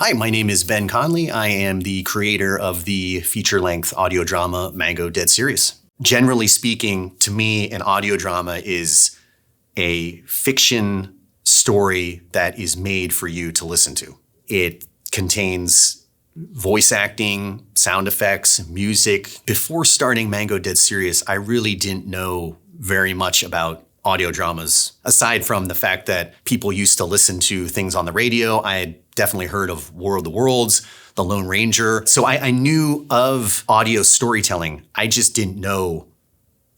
Hi, my name is Ben Conley. I am the creator of the feature-length audio drama Mango Dead Serious. Generally speaking, to me, an audio drama is a fiction story that is made for you to listen to. It contains voice acting, sound effects, music. Before starting Mango Dead Serious, I really didn't know very much about audio dramas. Aside from the fact that people used to listen to things on the radio, I had definitely heard of War of the Worlds, The Lone Ranger. So I knew of audio storytelling. I just didn't know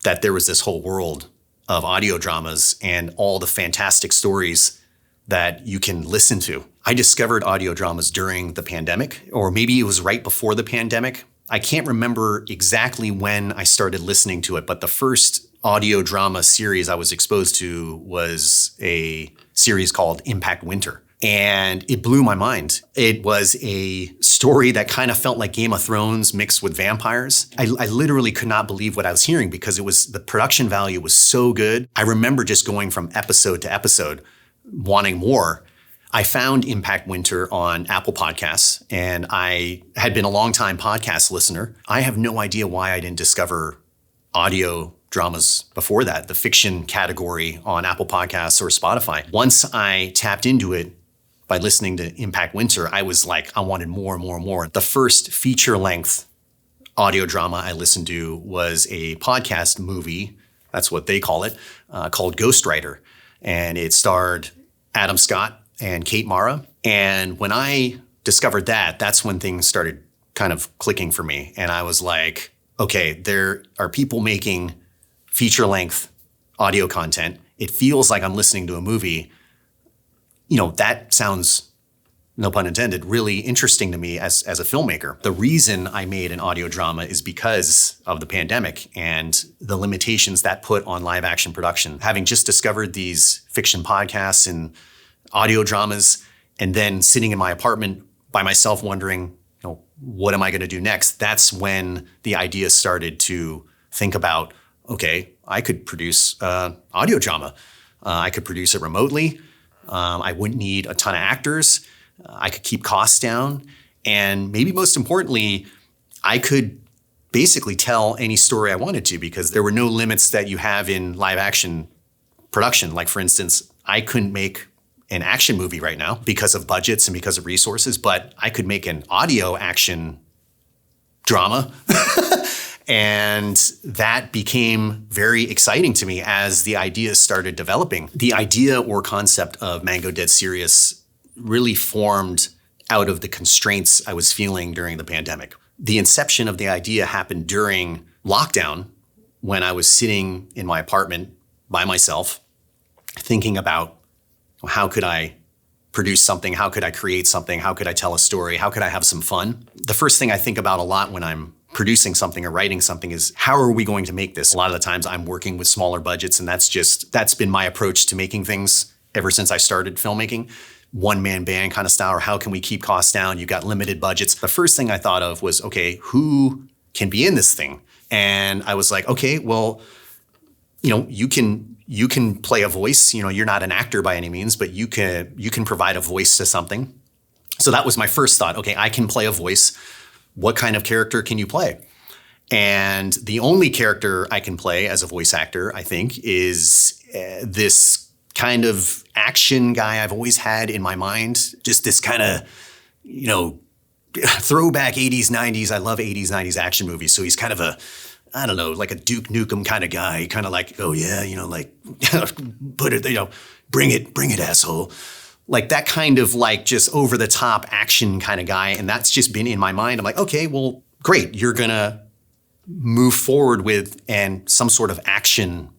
that there was this whole world of audio dramas and all the fantastic stories that you can listen to. I discovered audio dramas during the pandemic, or maybe it was right before the pandemic. I can't remember exactly when I started listening to it, but the first audio drama series I was exposed to was a series called Impact Winter. And it blew my mind. It was a story that kind of felt like Game of Thrones mixed with vampires. I literally could not believe what I was hearing because the production value was so good. I remember just going from episode to episode, wanting more. I found Impact Winter on Apple Podcasts, and I had been a longtime podcast listener. I have no idea why I didn't discover audio dramas before that, the fiction category on Apple Podcasts or Spotify. Once I tapped into it by listening to Impact Winter, I was like, I wanted more and more and more. The first feature-length audio drama I listened to was a podcast movie, that's what they call it, called Ghostwriter. And it starred Adam Scott and Kate Mara. And when I discovered that, that's when things started kind of clicking for me. And I was like, okay, there are people making feature-length audio content. It feels like I'm listening to a movie. You know, that sounds, no pun intended, really interesting to me as a filmmaker. The reason I made an audio drama is because of the pandemic and the limitations that put on live action production. Having just discovered these fiction podcasts and audio dramas, and then sitting in my apartment by myself wondering, what am I going to do next? That's when the idea started to think about, okay, I could produce audio drama. I could produce it remotely. I wouldn't need a ton of actors. I could keep costs down. And maybe most importantly, I could basically tell any story I wanted to because there were no limits that you have in live action production. Like, for instance, I couldn't make an action movie right now because of budgets and because of resources, but I could make an audio action drama. And that became very exciting to me as the idea started developing. The idea or concept of Mango Dead Serious really formed out of the constraints I was feeling during the pandemic. The inception of the idea happened during lockdown when I was sitting in my apartment by myself, thinking about how could I produce something? How could I create something? How could I tell a story? How could I have some fun? The first thing I think about a lot when I'm producing something or writing something is how are we going to make this? A lot of the times I'm working with smaller budgets, and that's been my approach to making things ever since I started filmmaking. One-man band kind of style, or how can we keep costs down? You've got limited budgets. The first thing I thought of was, okay, who can be in this thing? And I was like, okay, well, you can play a voice. You're not an actor by any means, but you can provide a voice to something. So that was my first thought. Okay, I can play a voice. What kind of character can you play? And the only character I can play as a voice actor, I think, is this kind of action guy I've always had in my mind. Just this kind of, throwback 80s, 90s. I love 80s, 90s action movies. So he's kind of like a Duke Nukem kind of guy. Kind of like, oh yeah, put it, bring it, asshole. Like that kind of like just over the top action kind of guy. And that's just been in my mind. I'm like, okay, well, great. You're going to move forward with some sort of action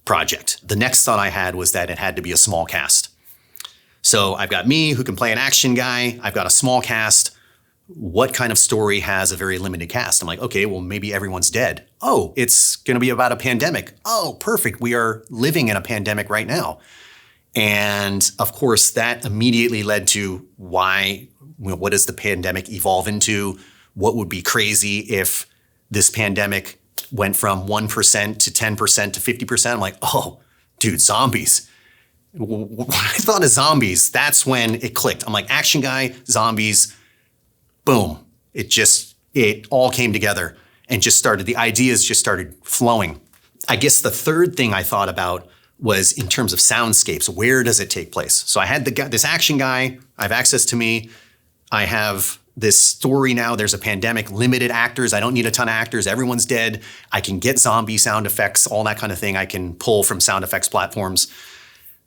project. The next thought I had was that it had to be a small cast. So I've got me who can play an action guy. I've got a small cast. What kind of story has a very limited cast? I'm like, okay, well, maybe everyone's dead. Oh, it's going to be about a pandemic. Oh, perfect. We are living in a pandemic right now. And of course, that immediately led to what does the pandemic evolve into? What would be crazy if this pandemic went from 1% to 10% to 50%? I'm like, oh, dude, zombies. When I thought of zombies, that's when it clicked. I'm like, action guy, zombies, boom. It all came together and the ideas just started flowing. I guess the third thing I thought about was in terms of soundscapes. Where does it take place? So I had this action guy. I have access to me. I have this story now. There's a pandemic, limited actors. I don't need a ton of actors. Everyone's dead. I can get zombie sound effects, all that kind of thing I can pull from sound effects platforms.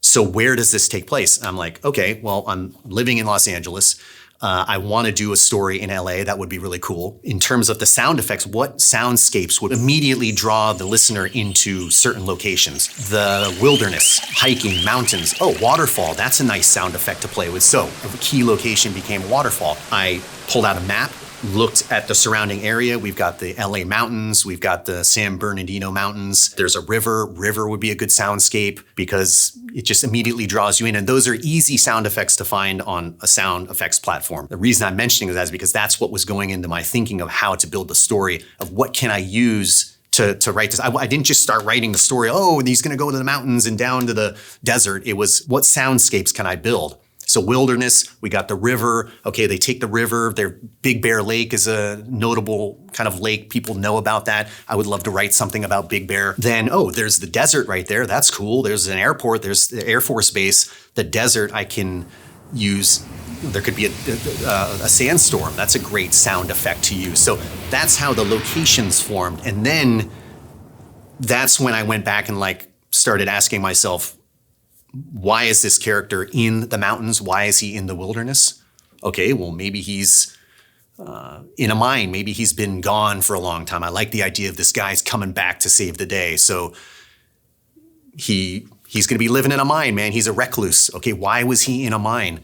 So where does this take place? I'm like, okay, well, I'm living in Los Angeles. I want to do a story in LA. That would be really cool. In terms of the sound effects, what soundscapes would immediately draw the listener into certain locations? The wilderness, hiking, mountains. Oh, waterfall. That's a nice sound effect to play with. So a key location became a waterfall. I pulled out a map, looked at the surrounding area. We've got the LA mountains. We've got the San Bernardino mountains. There's a river. River would be a good soundscape because it just immediately draws you in. And those are easy sound effects to find on a sound effects platform. The reason I'm mentioning that is because that's what was going into my thinking of how to build the story of what can I use to write this. I didn't just start writing the story, oh, and he's going to go to the mountains and down to the desert. It was, what soundscapes can I build? So wilderness, we got the river. Okay, they take the river. Their Big Bear Lake is a notable kind of lake. People know about that. I would love to write something about Big Bear. Then, oh, there's the desert right there. That's cool. There's an airport. There's the Air Force Base. The desert I can use. There could be a sandstorm. That's a great sound effect to use. So that's how the locations formed. And then that's when I went back and started asking myself, why is this character in the mountains? Why is he in the wilderness? Okay, well, maybe he's in a mine. Maybe he's been gone for a long time. I like the idea of this guy's coming back to save the day. So he's going to be living in a mine, man. He's a recluse. Okay, why was he in a mine?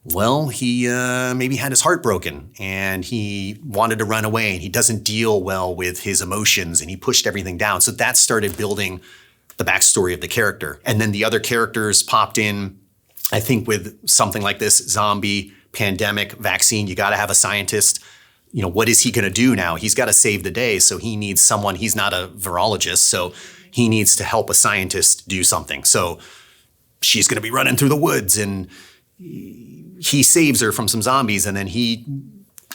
Well, he maybe had his heart broken and he wanted to run away and he doesn't deal well with his emotions and he pushed everything down. So that started building the backstory of the character. And then the other characters popped in. I think with something like this, zombie, pandemic, vaccine, you got to have a scientist. What is he going to do now? He's got to save the day. So he needs someone. He's not a virologist. So he needs to help a scientist do something. So she's going to be running through the woods and he saves her from some zombies. And then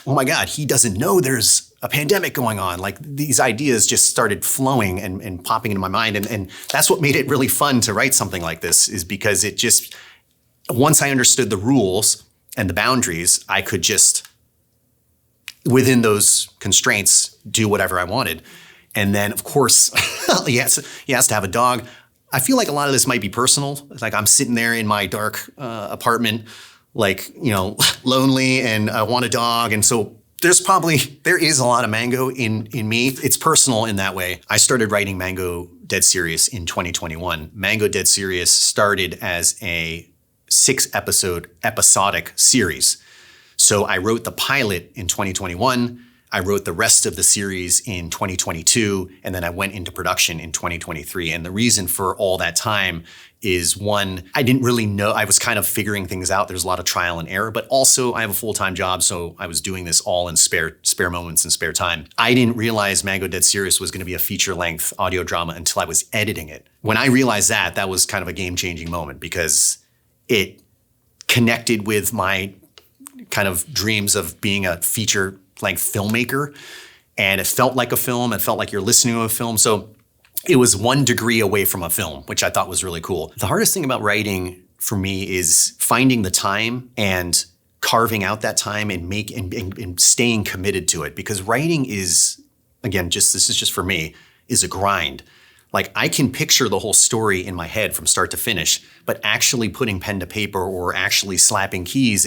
oh my God, he doesn't know there's a pandemic going on. These ideas just started flowing and popping into my mind. And that's what made it really fun to write something like this, is because once I understood the rules and the boundaries, I could just, within those constraints, do whatever I wanted. And then, of course, he has to have a dog. I feel like a lot of this might be personal. I'm sitting there in my dark apartment, lonely, and I want a dog. And so there is a lot of Mango in me. It's personal in that way. I started writing Mango Dead Serious in 2021. Mango Dead Serious started as a 6-episode episodic series. So I wrote the pilot in 2021. I wrote the rest of the series in 2022, and then I went into production in 2023. And the reason for all that time is, one, I didn't really know. I was kind of figuring things out. There's a lot of trial and error, but also I have a full-time job, so I was doing this all in spare moments and spare time. I didn't realize Mango Dead Serious was going to be a feature-length audio drama until I was editing it. When I realized that was kind of a game-changing moment, because it connected with my kind of dreams of being a feature-length filmmaker, and it felt like a film. It felt like you're listening to a film. So it was 1 degree away from a film, which I thought was really cool. The hardest thing about writing for me is finding the time and carving out that time and staying committed to it. Because writing is, again, this is just for me, is a grind. I can picture the whole story in my head from start to finish, but actually putting pen to paper or actually slapping keys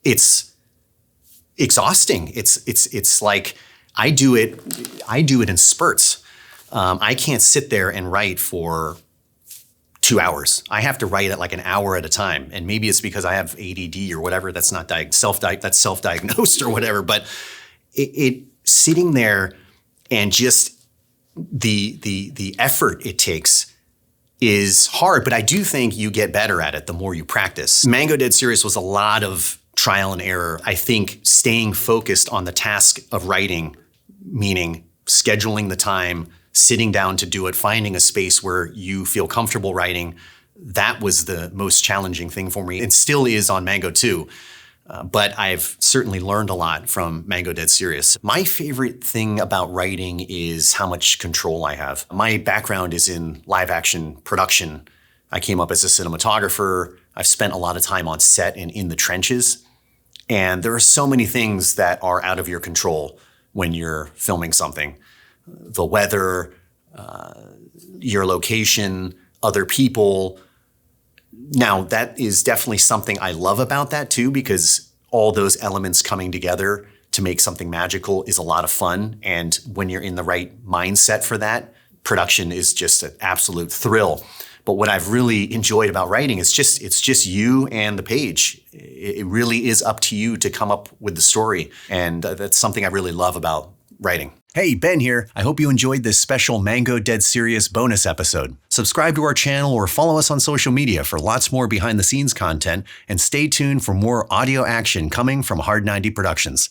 it's exhausting. It's like I do it in spurts. I can't sit there and write for 2 hours. I have to write at an hour at a time. And maybe it's because I have ADD or whatever. That's not that's self-diagnosed or whatever. But it sitting there and just the effort it takes is hard. But I do think you get better at it the more you practice. Mango Dead Serious was a lot of trial and error. I think staying focused on the task of writing, meaning scheduling the time, sitting down to do it, finding a space where you feel comfortable writing, That was the most challenging thing for me and still is on Mango 2. But I've certainly learned a lot from Mango Dead Serious. My favorite thing about writing is how much control I have. My background is in live action production. I came up as a cinematographer. I've spent a lot of time on set and in the trenches. And there are so many things that are out of your control when you're filming something. The weather, your location, other people. Now, that is definitely something I love about that too, because all those elements coming together to make something magical is a lot of fun. And when you're in the right mindset for that, production is just an absolute thrill. But what I've really enjoyed about writing is it's just you and the page. It really is up to you to come up with the story. And that's something I really love about writing. Hey, Ben here. I hope you enjoyed this special Mango Dead Serious bonus episode. Subscribe to our channel or follow us on social media for lots more behind the scenes content, and stay tuned for more audio action coming from Hard 90 Productions.